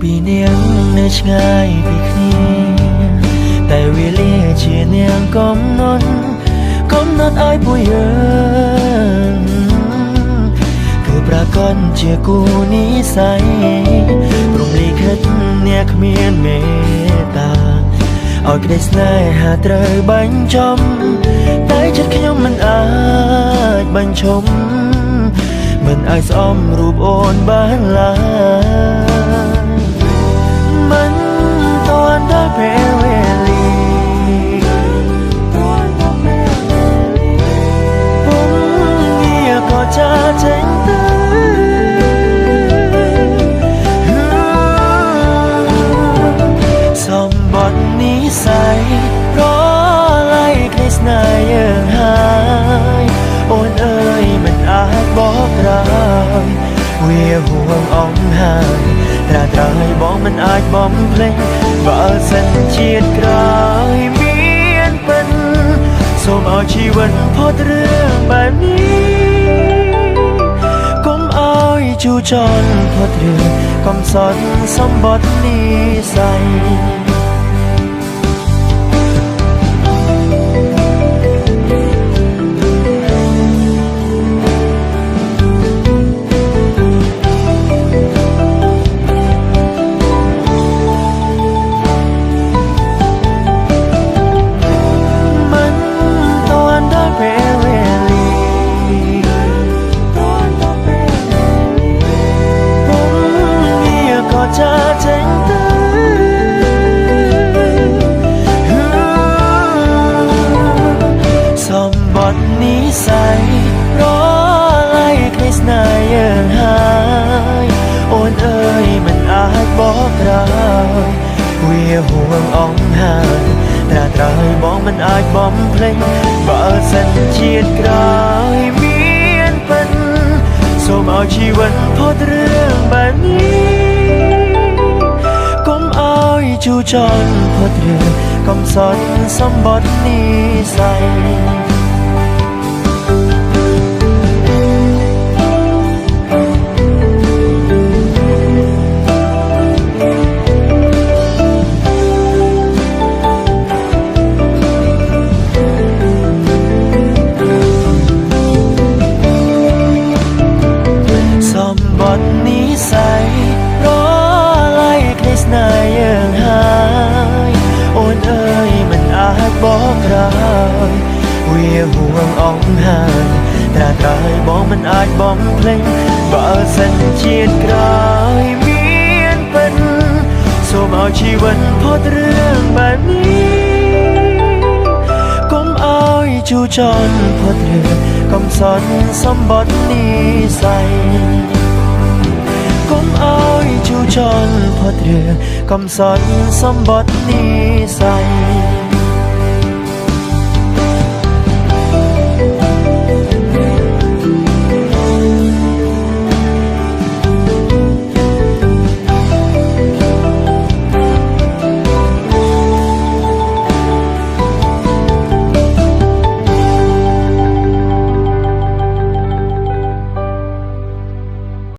ពីនាងនៅឆ្ងាយពីគ្នាតែវេលាជានាងកំណត់ឲ្យពួកយើងគឺប្រកបជាគូនិស្ស័យព្រមលិខិតអ្នកគ្មានមេត្តាឲ្យក្តីស្នេហាត្រូវបញ្ចប់តែចិត្តខ្ញុំមិនអាចបញ្ឈប់មិនអាចស្អមរូបអូនបានឡើយមិនទាន់ដល់ពេលវេលាក៏ចាចេញទៅសម្បត្តិនិស្ស័យប្រឡាយក្តីស្នេហ៍យើងហើយអូនអើយមិនអាចបកក្រោយវាហួងអងហើយត្រាត្រៃបងមិនអាចបំភ្លេចបើសិនជាតិក្រោយមានពិនសូមឲ្យជីវិតផុតរឿងបែបនេះជូចរផុតរឿងកំសត់សម្បត្តិនិស្ស័យនិស្ស័យរឡាយក្តីស្នេហ៍យើងហើយអូនអើយមិនអាចបកក្រោយវាហួងអងហើយត្រាត្រៃបងមិនអាចបំភ្លេចបើសិនជាតិក្រោយមានពិនសូមឲ្យជីវិតផុតរឿងបែបនេះកុំឲ្យជូចរផុតរឿងកំសត់សម្បត្តិនិស្ស័យនិស្ស័យរឡាយក្តីស្នេហ៍យើងហើយអូនអើយមិនអាចបកក្រោយវាហួងអងហើយត្រាត្រៃបងមិនអាចបំភ្លេចបើសិនជាតិក្រោយមានពិនសូមឲ្យជីវិតផុតរឿងបែបនេះកុំឲ្យជូចរផុតរឿងកំសត់សម្បត្តិនិស្ស័យកុំឲ្យជូចរផុតរឿងកំសត់សម្បត្តិនិស្ស័យ